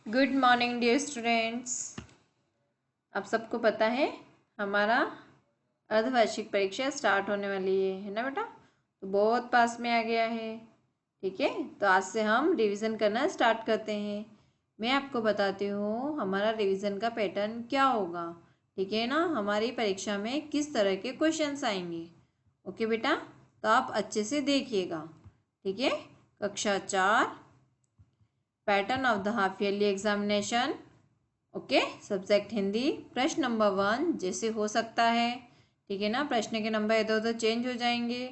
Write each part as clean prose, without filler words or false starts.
Good morning dear students. आप सबको पता है हमारा अर्धवार्षिक परीक्षा स्टार्ट होने वाली है ना बेटा। तो बहुत पास में आ गया है। ठीक है, तो आज से हम रिवीजन करना स्टार्ट करते हैं। मैं आपको बताती हूँ हमारा रिवीजन का पैटर्न क्या होगा। ठीक है ना, हमारी परीक्षा में किस तरह के क्वेश्चंस आएंगे। ओके बेटा, तो आप अच्छे से देखिएगा। ठीक है, कक्षा 4 pattern of the half yearly examination. Okay, subject Hindi. प्रश्न नंबर 1 जैसे हो सकता है। ठीक है ना, प्रश्न के नंबर इधर उधर चेंज हो जाएंगे।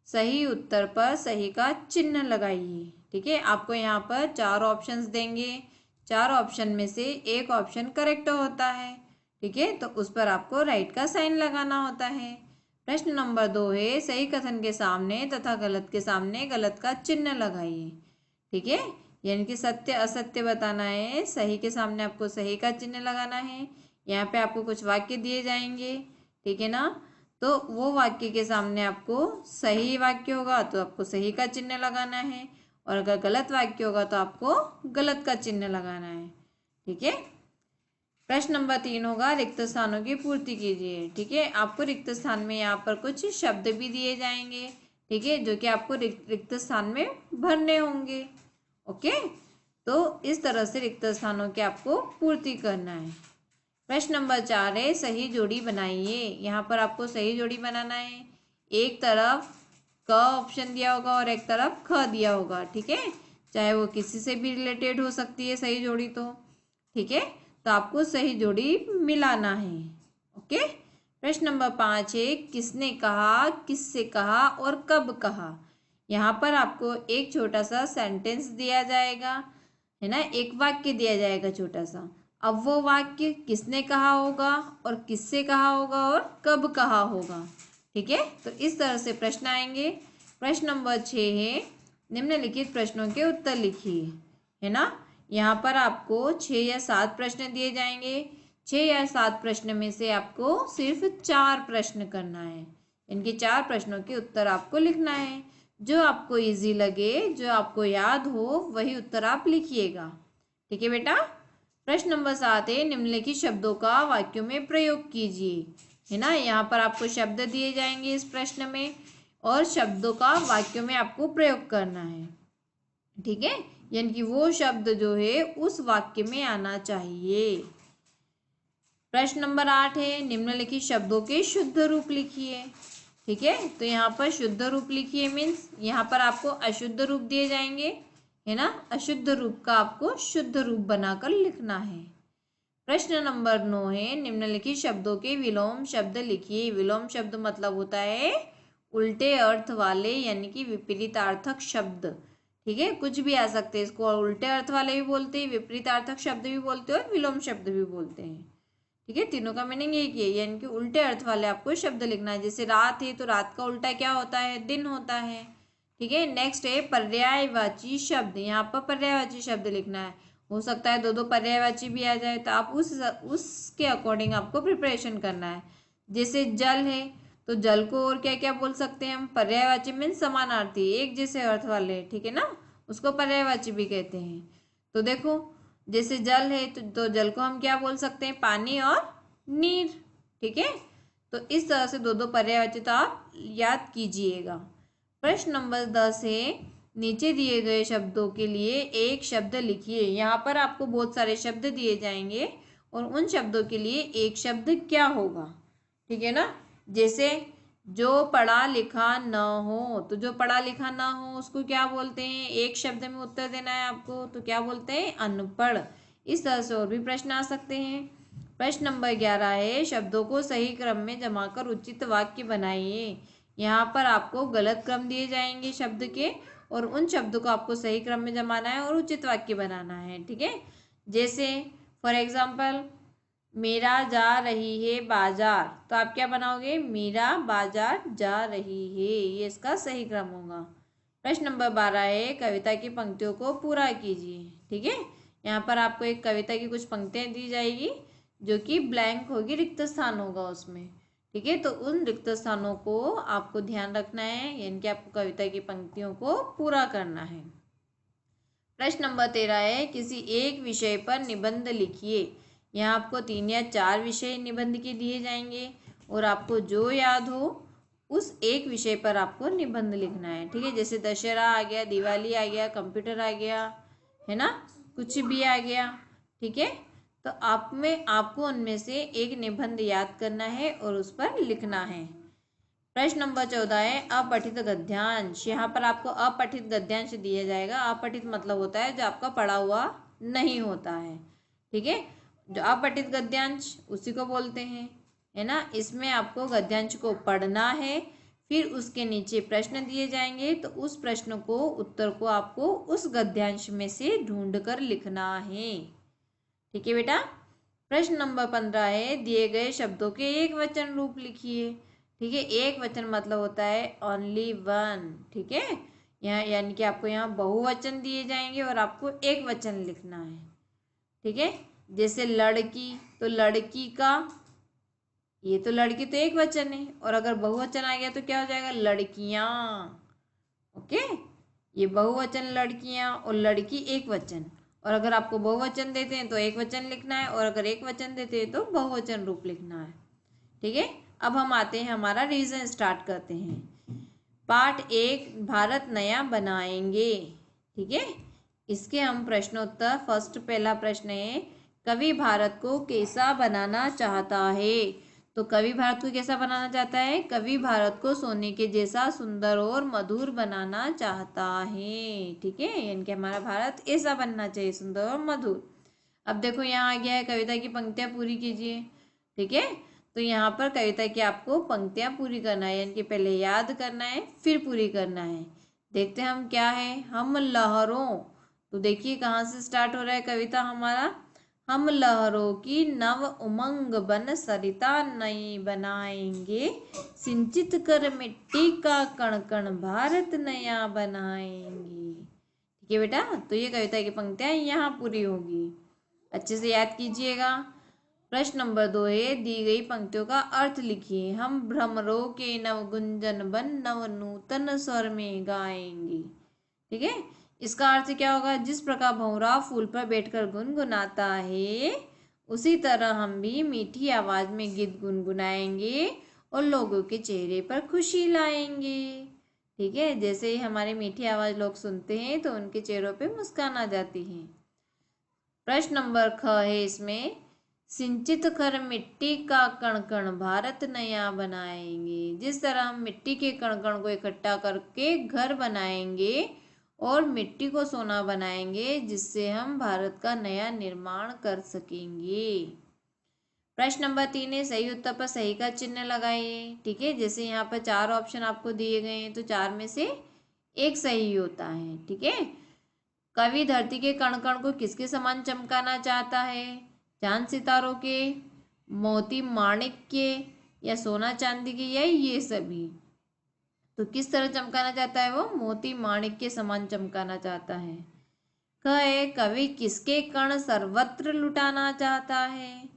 सही उत्तर पर सही का चिन्ह लगाइए। ठीक है, आपको यहाँ पर 4 ऑप्शंस देंगे। 4 ऑप्शन में से एक ऑप्शन करेक्ट होता है। ठीक है, तो उस पर आपको राइट का साइन लगाना होता है। प्रश्न नंबर 2 है, सही कथन के सामने तथा गलत के सामने गलत का चिन्ह लगाइए। ठीक है, यानी कि सत्य असत्य बताना है। सही के सामने आपको सही का चिन्ह लगाना है। यहाँ पे आपको कुछ वाक्य दिए जाएंगे। ठीक है ना, तो वो वाक्य के सामने आपको सही वाक्य होगा तो आपको सही का चिन्ह लगाना है, और अगर गलत वाक्य होगा तो आपको गलत का चिन्ह लगाना है। ठीक है, प्रश्न नंबर 3 होगा, रिक्त स्थानों की पूर्ति कीजिए। ठीक है, आपको रिक्त स्थान में यहाँ पर कुछ शब्द भी दिए जाएंगे। ठीक है, जो कि आपको रिक्त स्थान में भरने होंगे। ओके, तो इस तरह से रिक्त स्थानों की आपको पूर्ति करना है। प्रश्न नंबर 4 है, सही जोड़ी बनाइए। यहाँ पर आपको सही जोड़ी बनाना है। एक तरफ क ऑप्शन दिया होगा और एक तरफ ख दिया होगा। ठीक है, चाहे वो किसी से भी रिलेटेड हो सकती है सही जोड़ी तो। ठीक है, तो आपको सही जोड़ी मिलाना है। ओके, प्रश्न नंबर 5 है, किसने कहा, किससे कहा और कब कहा। यहाँ पर आपको एक छोटा सा सेंटेंस दिया जाएगा, है ना, एक वाक्य दिया जाएगा छोटा सा। अब वो वाक्य किसने कहा होगा और किससे कहा होगा और कब कहा होगा। ठीक है, तो इस तरह से प्रश्न आएंगे। प्रश्न नंबर 6 है, निम्नलिखित प्रश्नों के उत्तर लिखिए। है ना, यहाँ पर आपको 6 या 7 प्रश्न दिए जाएंगे। 6 या 7 प्रश्न में से आपको सिर्फ 4 प्रश्न करना है। इनके 4 प्रश्नों के उत्तर आपको लिखना है। जो आपको इजी लगे, जो आपको याद हो, वही उत्तर आप लिखिएगा। ठीक है बेटा। प्रश्न नंबर 7 है, निम्नलिखित शब्दों का वाक्यों में प्रयोग कीजिए। है ना, यहाँ पर आपको शब्द दिए जाएंगे इस प्रश्न में, और शब्दों का वाक्यों में आपको प्रयोग करना है। ठीक है, यानी कि वो शब्द जो है उस वाक्य में आना चाहिए। प्रश्न नंबर 8 है, निम्नलिखित शब्दों के शुद्ध रूप लिखिए। ठीक है, तो यहाँ पर शुद्ध रूप लिखिए मीन्स यहाँ पर आपको अशुद्ध रूप दिए जाएंगे। है ना, अशुद्ध रूप का आपको शुद्ध रूप बनाकर लिखना है। प्रश्न नंबर 9 है, निम्नलिखित शब्दों के विलोम शब्द लिखिए। विलोम शब्द मतलब होता है उल्टे अर्थ वाले, यानी कि विपरीतार्थक शब्द। ठीक है, कुछ भी आ सकते हैं, इसको उल्टे अर्थ वाले भी बोलते हैं, विपरीतार्थक शब्द भी बोलते हैं और विलोम शब्द भी बोलते हैं। ठीक है, तीनों का मीनिंग एक ही है, यानी कि उल्टे अर्थ वाले आपको शब्द लिखना है। जैसे रात है तो रात का उल्टा क्या होता है, दिन होता है। ठीक है, नेक्स्ट है पर्यायवाची शब्द। यहाँ पर पर्यायवाची शब्द लिखना है। हो सकता है दो दो पर्यायवाची भी आ जाए, तो आप उसके अकॉर्डिंग आपको प्रिपरेशन करना है। जैसे जल है तो जल को और क्या क्या बोल सकते हैं हम, पर्यायवाची मीन्स समानार्थी, एक जैसे अर्थ वाले। ठीक है ना, उसको पर्यायवाची भी कहते हैं। तो देखो, जैसे जल है तो जल को हम क्या बोल सकते हैं, पानी और नीर। ठीक है, तो इस तरह से दो दो पर्यायवाची तो आप याद कीजिएगा। प्रश्न नंबर 10 है, नीचे दिए गए शब्दों के लिए एक शब्द लिखिए। यहाँ पर आपको बहुत सारे शब्द दिए जाएंगे और उन शब्दों के लिए एक शब्द क्या होगा। ठीक है ना, जैसे जो पढ़ा लिखा न हो, तो जो पढ़ा लिखा ना हो उसको क्या बोलते हैं, एक शब्द में उत्तर देना है आपको, तो क्या बोलते हैं, अनपढ़। इस तरह से और भी प्रश्न आ सकते हैं। प्रश्न नंबर 11 है, शब्दों को सही क्रम में जमा कर उचित वाक्य बनाइए। यहाँ पर आपको गलत क्रम दिए जाएंगे शब्द के, और उन शब्दों को आपको सही क्रम में जमाना है और उचित वाक्य बनाना है। ठीक है, जैसे फॉर एग्जाम्पल, मीरा जा रही है बाजार, तो आप क्या बनाओगे, मीरा बाजार जा रही है, ये इसका सही क्रम होगा। प्रश्न नंबर 12 है, कविता की पंक्तियों को पूरा कीजिए। ठीक है, यहाँ पर आपको एक कविता की कुछ पंक्तियाँ दी जाएगी जो कि ब्लैंक होगी, रिक्त स्थान होगा उसमें। ठीक है, तो उन रिक्त स्थानों को आपको ध्यान रखना है, यानी कि आपको कविता की पंक्तियों को पूरा करना है। प्रश्न नंबर 13 है, किसी एक विषय पर निबंध लिखिए। यहाँ आपको 3 या 4 विषय निबंध के दिए जाएंगे और आपको जो याद हो उस एक विषय पर आपको निबंध लिखना है। ठीक है, जैसे दशहरा आ गया, दिवाली आ गया, कंप्यूटर आ गया, है ना, कुछ भी आ गया। ठीक है, तो आपको उनमें से एक निबंध याद करना है और उस पर लिखना है। प्रश्न नंबर 14 है, अपठित गद्यांश। यहाँ पर आपको अपठित गद्यांश दिया जाएगा। अपठित मतलब होता है जो आपका पढ़ा हुआ नहीं होता है। ठीक है, जो अपठित गद्यांश उसी को बोलते हैं, है ना। इसमें आपको गद्यांश को पढ़ना है, फिर उसके नीचे प्रश्न दिए जाएंगे, तो उस प्रश्न को उत्तर को आपको उस गद्यांश में से ढूंढ कर लिखना है। ठीक है बेटा। प्रश्न नंबर 15 है, दिए गए शब्दों के एक वचन रूप लिखिए। ठीक है, एक वचन मतलब होता है ओनली वन। ठीक है, यहाँ यानी कि आपको यहाँ बहुवचन दिए जाएंगे और आपको एक वचन लिखना है। ठीक है, जैसे लड़की, तो लड़की का, ये तो लड़की तो एक वचन है, और अगर बहुवचन आ गया तो क्या हो जाएगा, लड़कियाँ। ओके, ये बहुवचन लड़कियाँ और लड़की एक वचन। और अगर आपको बहुवचन देते हैं तो एक वचन लिखना है, और अगर एक वचन देते हैं तो बहुवचन रूप लिखना है। ठीक है, अब हम आते हैं, हमारा रिवीजन स्टार्ट करते हैं। पार्ट 1, भारत नया बनाएंगे। ठीक है, इसके हम प्रश्नोत्तर, फर्स्ट पहला प्रश्न है, कवि भारत को कैसा बनाना चाहता है। तो कवि भारत को कैसा बनाना चाहता है, कवि भारत को सोने के जैसा सुंदर और मधुर बनाना चाहता है। ठीक है, यानी कि हमारा भारत ऐसा बनना चाहिए, सुंदर और मधुर। अब देखो यहाँ आ गया है, कविता की पंक्तियाँ पूरी कीजिए। ठीक है, तो यहाँ पर कविता की आपको पंक्तियाँ पूरी करना है, यानी कि पहले याद करना है फिर पूरी करना है। देखते हैं हम क्या है, हम लहरों, तो देखिए कहाँ से स्टार्ट हो रहा है कविता हमारा, हम लहरों की नव उमंग बन सरिता नई बनाएंगे, सिंचित कर मिट्टी का कण कण भारत नया बनाएंगे। ठीक है बेटा, तो ये कविता की पंक्तियाँ यहाँ पूरी होगी, अच्छे से याद कीजिएगा। प्रश्न नंबर 2 है, दी गई पंक्तियों का अर्थ लिखिए। हम भ्रमरों के नव गुंजन बन नव नूतन स्वर में गाएंगे। ठीक है, इसका अर्थ क्या होगा, जिस प्रकार भंवरा फूल पर बैठकर गुनगुनाता है, उसी तरह हम भी मीठी आवाज में गीत गुनगुनाएंगे और लोगों के चेहरे पर खुशी लाएंगे। ठीक है, जैसे ही हमारी मीठी आवाज लोग सुनते हैं तो उनके चेहरों पे मुस्कान आ जाती है। प्रश्न नंबर ख है, इसमें सिंचित कर मिट्टी का कण कण भारत नया बनाएंगे। जिस तरह हम मिट्टी के कण कण को इकट्ठा करके घर बनाएंगे और मिट्टी को सोना बनाएंगे, जिससे हम भारत का नया निर्माण कर सकेंगे। प्रश्न नंबर 3 है, सही उत्तर पर सही का चिन्ह लगाइए। ठीक है, जैसे यहाँ पर 4 ऑप्शन आपको दिए गए हैं, तो 4 में से एक सही होता है। ठीक है, कवि धरती के कण कण को किसके समान चमकाना चाहता है, चांद सितारों के, मोती माणिक के, या सोना चांदी के, या ये सभी। तो किस तरह चमकाना चाहता है वो, मोती माणिक के समान चमकाना चाहता है। कहे, कवि किसके कण सर्वत्र लुटाना चाहता है,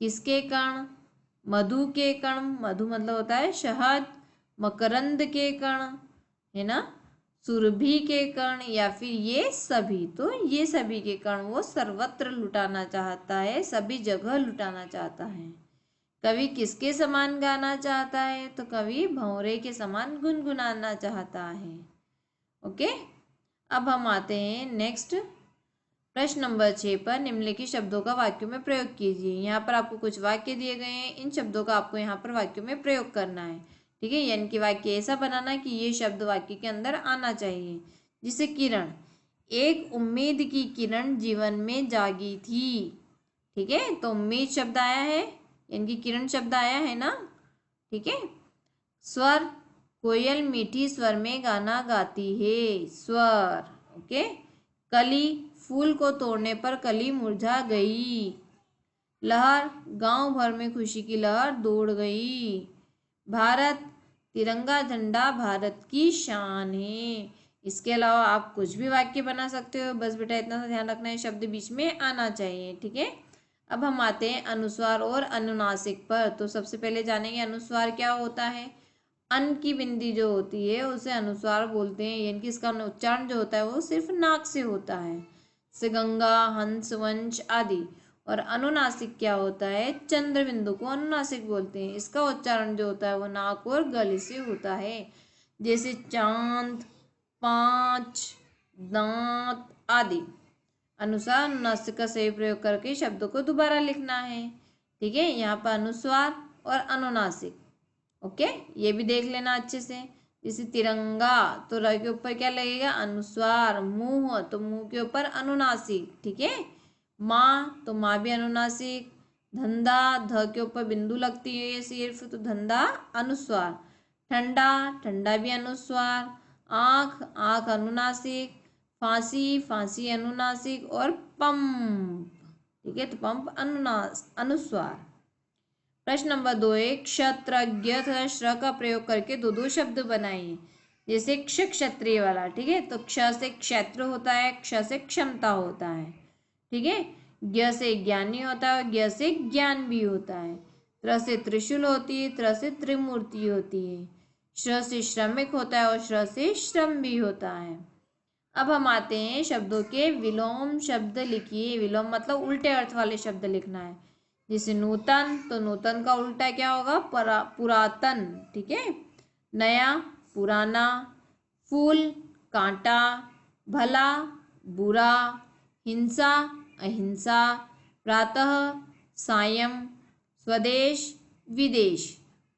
किसके कण, मधु के कण, मधु मतलब होता है शहद, मकरंद के कण, है ना, सुरभि के कण, या फिर ये सभी। तो ये सभी के कण वो सर्वत्र लुटाना चाहता है, सभी जगह लुटाना चाहता है। कवि किसके समान गाना चाहता है, तो कवि भंवरे के समान गुनगुनाना चाहता है। ओके, अब हम आते हैं नेक्स्ट प्रश्न नंबर 6 पर, निम्नलिखित शब्दों का वाक्यों में प्रयोग कीजिए। यहाँ पर आपको कुछ वाक्य दिए गए हैं, इन शब्दों का आपको यहाँ पर वाक्यों में प्रयोग करना है। ठीक है, यानी कि वाक्य ऐसा बनाना कि ये शब्द वाक्य के अंदर आना चाहिए। जिसे किरण, एक उम्मीद की किरण जीवन में जागी थी। ठीक है, तो उम्मीद शब्द आया है, यानी कि किरण शब्द आया है ना। ठीक है, स्वर, कोयल मीठी स्वर में गाना गाती है, स्वर। ओके, कली, फूल को तोड़ने पर कली मुरझा गई। लहर, गांव भर में खुशी की लहर दौड़ गई। भारत, तिरंगा झंडा भारत की शान है। इसके अलावा आप कुछ भी वाक्य बना सकते हो, बस बेटा इतना सा ध्यान रखना है, शब्द बीच में आना चाहिए। ठीक है, अब हम आते हैं अनुस्वार और अनुनासिक पर। तो सबसे पहले जानेंगे अनुस्वार क्या होता है। अन की बिंदी जो होती है उसे अनुस्वार बोलते हैं, यानी कि इसका उच्चारण जो होता है वो सिर्फ नाक से होता है, जैसे गंगा, हंस, वंश आदि। और अनुनासिक क्या होता है, चंद्र बिंदु को अनुनासिक बोलते हैं, इसका उच्चारण जो होता है वो नाक और गले से होता है, जैसे चांद, पांच, दांत आदि। अनुसार अनुनासिक का सही प्रयोग करके शब्दों को दोबारा लिखना है। ठीक है, यहाँ पर अनुस्वार और अनुनासिक। ओके, ये भी देख लेना अच्छे से। जैसे तिरंगा तो र के ऊपर क्या लगेगा, अनुस्वार। मुंह तो मुंह के ऊपर अनुनासिक। ठीक है, माँ तो माँ भी अनुनासिक। धंधा ध के ऊपर बिंदु लगती है सिर्फ, तो धंधा अनुस्वार। ठंडा ठंडा भी अनुस्वार। आँख आँख अनुनासिक। फांसी फांसी अनुनासिक। और पंप, ठीक है, तो पंप अनुस्वार। प्रश्न नंबर 2 है, क्षत्रज्ञ तथा श्र का प्रयोग करके दो दो शब्द बनाइए। जैसे क्ष क्षत्रिय वाला। ठीक है, तो क्ष से क्षेत्र होता है, क्ष से क्षमता होता है। ठीक है, ज्ञ से ज्ञानी होता है और ज्ञ से ज्ञान भी होता है। त्र से त्रिशूल होती है, त्र से त्रिमूर्ति होती है। श्र से श्रमिक होता है और श्र से श्रम भी होता है। अब हम आते हैं शब्दों के विलोम शब्द लिखिए। विलोम मतलब उल्टे अर्थ वाले शब्द लिखना है। जैसे नूतन तो नूतन का उल्टा क्या होगा, पुरातन। ठीक है, नया पुराना। फूल कांटा। भला बुरा। हिंसा अहिंसा। प्रातः सायं। स्वदेश विदेश।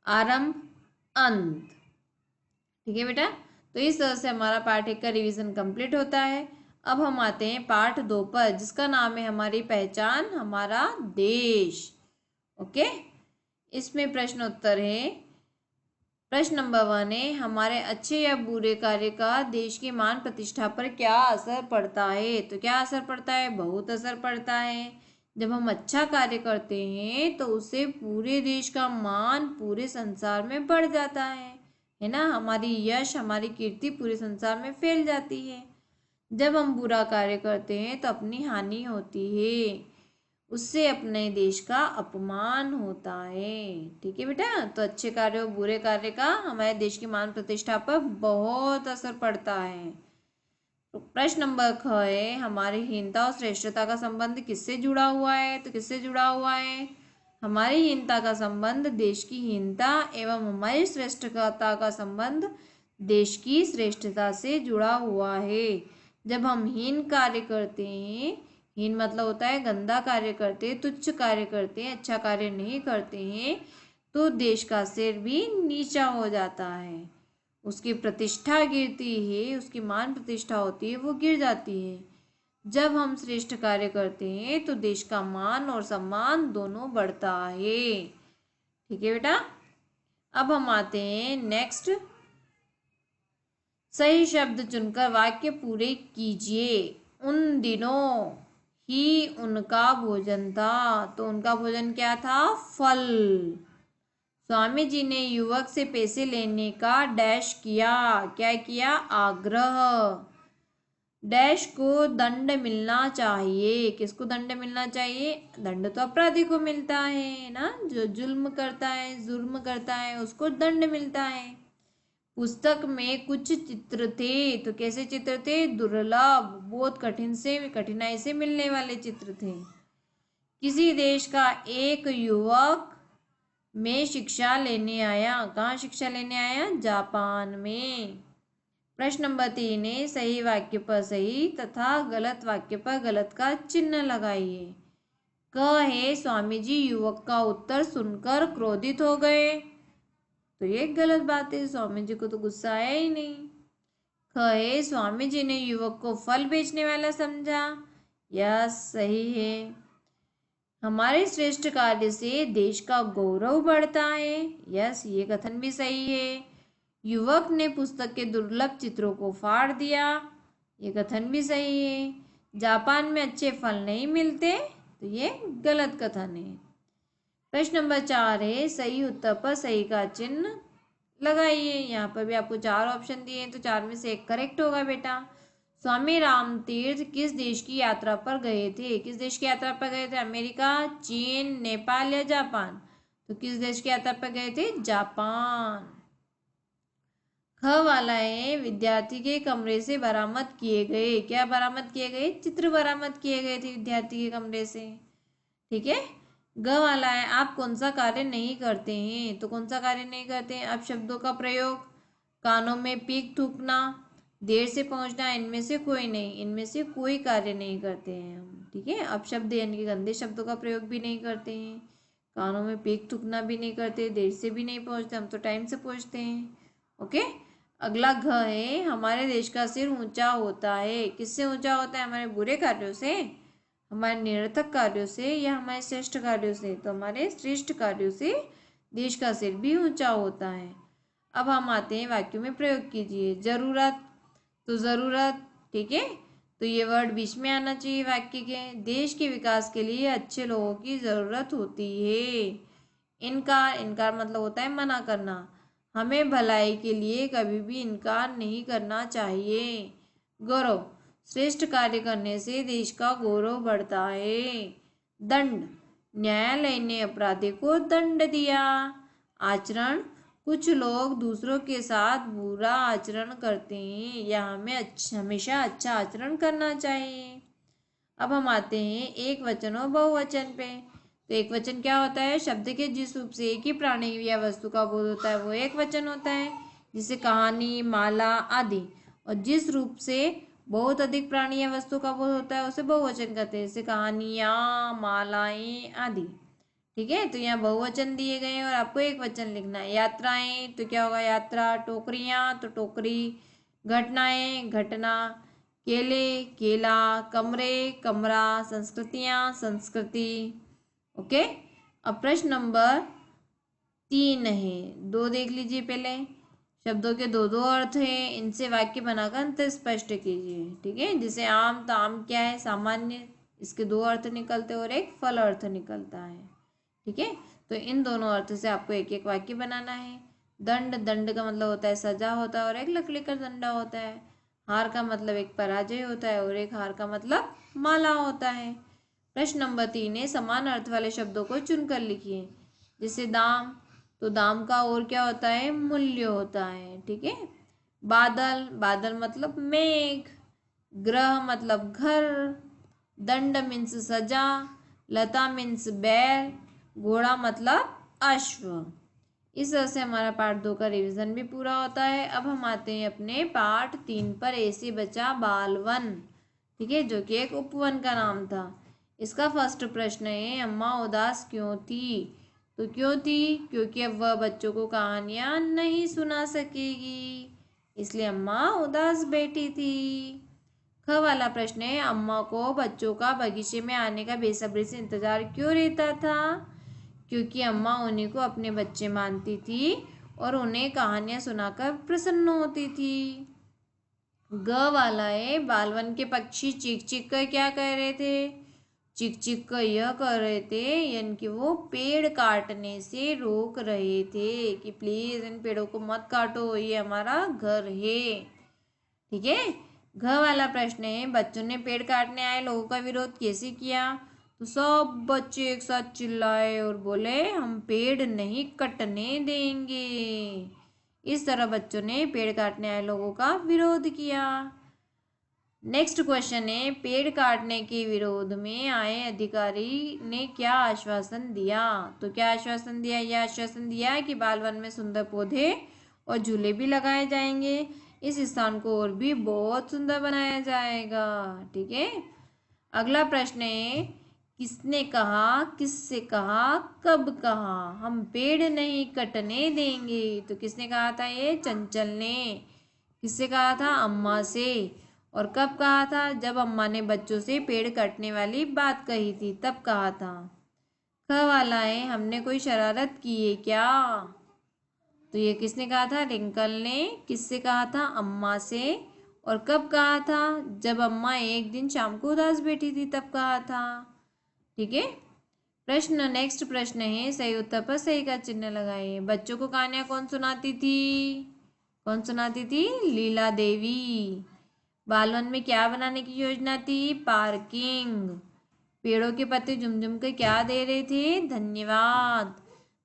आरंभ अंत। ठीक है बेटा, तो इस तरह से हमारा पाठ 1 का रिवीजन कंप्लीट होता है। अब हम आते हैं पाठ 2 पर, जिसका नाम है हमारी पहचान हमारा देश। ओके, इसमें प्रश्न उत्तर है। प्रश्न नंबर 1 है, हमारे अच्छे या बुरे कार्य का देश की मान प्रतिष्ठा पर क्या असर पड़ता है। तो क्या असर पड़ता है, बहुत असर पड़ता है। जब हम अच्छा कार्य करते हैं तो उससे पूरे देश का मान पूरे संसार में बढ़ जाता है ना। हमारी यश हमारी कीर्ति पूरे संसार में फैल जाती है। जब हम बुरा कार्य करते हैं तो अपनी हानि होती है, उससे अपने देश का अपमान होता है। ठीक है बेटा, तो अच्छे कार्य और बुरे कार्य का हमारे देश की मान प्रतिष्ठा पर बहुत असर पड़ता है। तो प्रश्न नंबर ख है, हमारी हीनता और श्रेष्ठता का संबंध किससे जुड़ा हुआ है। तो किससे जुड़ा हुआ है, हमारी हीनता का संबंध देश की हीनता एवं हमारी श्रेष्ठता का संबंध देश की श्रेष्ठता से जुड़ा हुआ है। जब हम हीन कार्य करते हैं, हीन मतलब होता है गंदा कार्य करते हैं, तुच्छ कार्य करते हैं, अच्छा कार्य नहीं करते हैं, तो देश का सिर भी नीचा हो जाता है, उसकी प्रतिष्ठा गिरती है, उसकी मान प्रतिष्ठा होती है वो गिर जाती है। जब हम श्रेष्ठ कार्य करते हैं तो देश का मान और सम्मान दोनों बढ़ता है। ठीक है बेटा, अब हम आते हैं नेक्स्ट। सही शब्द चुनकर वाक्य पूरे कीजिए। उन दिनों ही उनका भोजन था। तो उनका भोजन क्या था, फल। स्वामी जी ने युवक से पैसे लेने का डैश किया। क्या किया, आग्रह। डैश को दंड मिलना चाहिए। किसको दंड मिलना चाहिए, दंड तो अपराधी को मिलता है ना, जो जुल्म करता है, जुर्म करता है, उसको दंड मिलता है। पुस्तक में कुछ चित्र थे। तो कैसे चित्र थे, दुर्लभ, बहुत कठिनाई से मिलने वाले चित्र थे। किसी देश का एक युवक में शिक्षा लेने आया। कहाँ शिक्षा लेने आया, जापान में। प्रश्न नंबर 3 है, सही वाक्य पर सही तथा गलत वाक्य पर गलत का चिन्ह लगाइए। क है, स्वामी जी युवक का उत्तर सुनकर क्रोधित हो गए। तो ये गलत बात है, स्वामी जी को तो गुस्सा आया ही नहीं। ख है, स्वामी जी ने युवक को फल बेचने वाला समझा। यह सही है। हमारे श्रेष्ठ कार्य से देश का गौरव बढ़ता है। यस, ये कथन भी सही है। युवक ने पुस्तक के दुर्लभ चित्रों को फाड़ दिया। ये कथन भी सही है। जापान में अच्छे फल नहीं मिलते। तो ये गलत कथन है। प्रश्न नंबर 4 है, सही उत्तर पर सही का चिन्ह लगाइए। यहाँ पर भी आपको 4 ऑप्शन दिए हैं, तो 4 में से 1 करेक्ट होगा बेटा। स्वामी रामतीर्थ किस देश की यात्रा पर गए थे। किस देश की यात्रा पर गए थे, अमेरिका, चीन, नेपाल या जापान। तो किस देश की यात्रा पर गए थे, जापान। ख वाला है विद्यार्थी के कमरे से बरामद किए गए, क्या बरामद किए गए, चित्र बरामद किए गए थे विद्यार्थी के कमरे से। ठीक है। ग वाला है आप कौन सा कार्य नहीं करते हैं, तो कौन सा कार्य नहीं करते हैं, अब शब्दों का प्रयोग, कानों में पीक थूकना, देर से पहुंचना, इनमें से कोई नहीं, इनमें से कोई कार्य नहीं करते हैं हम। ठीक है। अब शब्द यानी कि गंदे शब्दों का प्रयोग भी नहीं करते हैं, कानों में पीक थूकना भी नहीं करते, देर से भी नहीं पहुंचते, हम तो टाइम से पहुंचते हैं। ओके। अगला घ है हमारे देश का सिर ऊंचा होता है, किससे ऊंचा होता है, हमारे बुरे कार्यों से, हमारे निरर्थक कार्यों से, या हमारे श्रेष्ठ कार्यों से, तो हमारे श्रेष्ठ कार्यों से देश का सिर भी ऊंचा होता है। अब हम आते हैं वाक्यों में प्रयोग कीजिए। जरूरत, तो ज़रूरत, ठीक है, तो ये वर्ड बीच में आना चाहिए वाक्य के। देश के विकास के लिए अच्छे लोगों की ज़रूरत होती है। इनकार, इनकार मतलब होता है मना करना, हमें भलाई के लिए कभी भी इनकार नहीं करना चाहिए। गौरव, श्रेष्ठ कार्य करने से देश का गौरव बढ़ता है। दंड, न्यायालय ने अपराधी को दंड दिया। आचरण, कुछ लोग दूसरों के साथ बुरा आचरण करते हैं या हमें हमेशा अच्छा आचरण करना चाहिए। अब हम आते हैं एक वचन और बहुवचन पे। तो एक वचन क्या होता है, शब्द के जिस रूप से एक ही प्राणी या वस्तु का बोध होता है वो एक वचन होता है, जिसे कहानी, माला आदि, और जिस रूप से बहुत अधिक प्राणी या वस्तु का बोध होता है उसे बहुवचन कहते हैं, जैसे कहानियाँ, मालाएं आदि। ठीक है। तो यहाँ बहुवचन दिए गए हैं और आपको एक वचन लिखना है। यात्राएं, तो क्या होगा यात्रा, टोकरियाँ तो टोकरी, घटनाएं घटना, केले केला, कमरे कमरा, संस्कृतियाँ संस्कृति। ओके। अब प्रश्न नंबर 3 है, 2 देख लीजिए पहले। शब्दों के दो दो अर्थ हैं, इनसे वाक्य बनाकर अंत स्पष्ट कीजिए। ठीक है। जैसे आम, तो आम क्या है, सामान्य, इसके 2 अर्थ निकलते और एक फल अर्थ निकलता है। ठीक है। तो इन दोनों अर्थ से आपको एक एक वाक्य बनाना है। दंड, दंड का मतलब होता है सजा होता है और एक लकड़ी का डंडा होता है। हार का मतलब एक पराजय होता है और एक हार का मतलब माला होता है। प्रश्न नंबर 3 है समान अर्थ वाले शब्दों को चुनकर लिखिए। जैसे दाम, तो दाम का और क्या होता है, मूल्य होता है। ठीक है। बादल, बादल मतलब मेघ, ग्रह मतलब घर, दंड मीन्स सजा, लता मीन्स बैल, घोड़ा मतलब अश्व। इस तरह से हमारा पार्ट 2 का रिवीजन भी पूरा होता है। अब हम आते हैं अपने पार्ट 3 पर, ऐसे बचा बाल वन। ठीक है, जो कि एक उपवन का नाम था। इसका फर्स्ट प्रश्न है अम्मा उदास क्यों थी, तो क्यों थी, क्योंकि अब वह बच्चों को कहानियाँ नहीं सुना सकेगी, इसलिए अम्मा उदास बैठी थी। ख वाला प्रश्न है अम्मा को बच्चों का बगीचे में आने का बेसब्री से इंतजार क्यों रहता था, क्योंकि अम्मा उन्हीं को अपने बच्चे मानती थी और उन्हें कहानियाँ सुनाकर प्रसन्न होती थी। ग वाला है बालवन के पक्षी चीख चीख कर क्या कह रहे थे, चीख चीख कर यह कर रहे थे यानी कि वो पेड़ काटने से रोक रहे थे कि प्लीज इन पेड़ों को मत काटो, ये हमारा घर है। ठीक है। घ वाला प्रश्न है बच्चों ने पेड़ काटने आए लोगों का विरोध कैसे किया, तो सब बच्चे एक साथ चिल्लाए और बोले हम पेड़ नहीं कटने देंगे। इस तरह बच्चों ने पेड़ काटने आए लोगों का विरोध किया। नेक्स्ट क्वेश्चन है पेड़ काटने के विरोध में आए अधिकारी ने क्या आश्वासन दिया, तो क्या आश्वासन दिया, यह आश्वासन दिया कि बालवन में सुंदर पौधे और झूले भी लगाए जाएंगे, इस स्थान को और भी बहुत सुंदर बनाया जाएगा। ठीक है। अगला प्रश्न है किसने कहा, किससे कहा, कब कहा हम पेड़ नहीं कटने देंगे, तो किसने कहा था, ये चंचल ने। किससे कहा था, अम्मा से। और कब कहा था, जब अम्मा ने बच्चों से पेड़ कटने वाली बात कही थी तब कहा था। ख वाला है हमने कोई शरारत की है क्या, तो ये किसने कहा था, रिंकल ने। किससे कहा था, अम्मा से। और कब कहा था, जब अम्मा एक दिन शाम को उदास बैठी थी तब कहा था। ठीक है। प्रश्न, नेक्स्ट प्रश्न है सही उत्तर पर सही का चिन्ह लगाइए। बच्चों को कहानियां कौन सुनाती थी, कौन सुनाती थी, लीला देवी। बालवन में क्या बनाने की योजना थी, पार्किंग। पेड़ों के पत्ते झुमझुम के क्या दे रहे थे, धन्यवाद।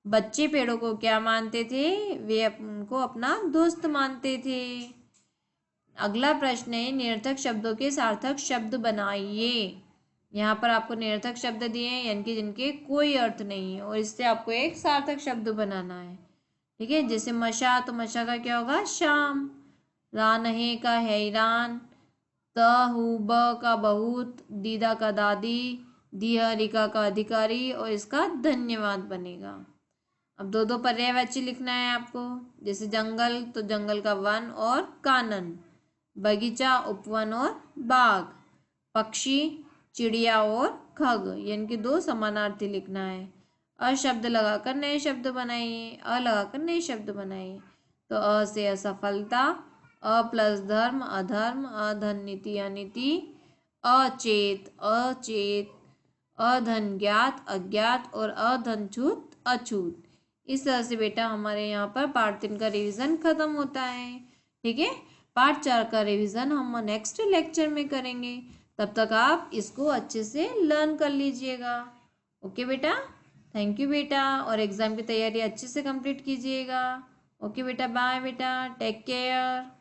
बच्चे पेड़ों को क्या मानते थे? वे उनको अपना दोस्त मानते थे। अगला प्रश्न है, निरर्थक शब्दों के सार्थक शब्द बनाइए। यहाँ पर आपको निरर्थक शब्द दिए हैं यानी कि जिनके कोई अर्थ नहीं है और इससे आपको एक सार्थक शब्द बनाना है। ठीक है, जैसे मशा, तो मशा का क्या होगा? शाम। रानहे का हैरान। तहु ब का बहुत। दीदा का दादी। दिहरिका का अधिकारी और इसका धन्यवाद बनेगा। अब दो दो पर्यायवाची लिखना है आपको। जैसे जंगल, तो जंगल का वन और कानन। बगीचा, उपवन और बाग। पक्षी, चिड़िया और खग, यानी कि दो समानार्थी लिखना है। अशब्द लगाकर नए शब्द बनाइए। अ लगाकर नए शब्द बनाइए। तो अ से असफलता। अ प्लस धर्म अधर्म। अधन नीति अनीति। अचेत अचेत। अधन ज्ञात अज्ञात और अधनछूत अछूत। इस तरह से बेटा हमारे यहाँ पर पार्ट 3 का रिवीजन खत्म होता है। ठीक है, पार्ट 4 का रिवीजन हम नेक्स्ट लेक्चर में करेंगे। तब तक आप इसको अच्छे से लर्न कर लीजिएगा। ओके बेटा, थैंक यू बेटा, और एग्ज़ाम की तैयारी अच्छे से कंप्लीट कीजिएगा। ओके बेटा, बाय बेटा, टेक केयर।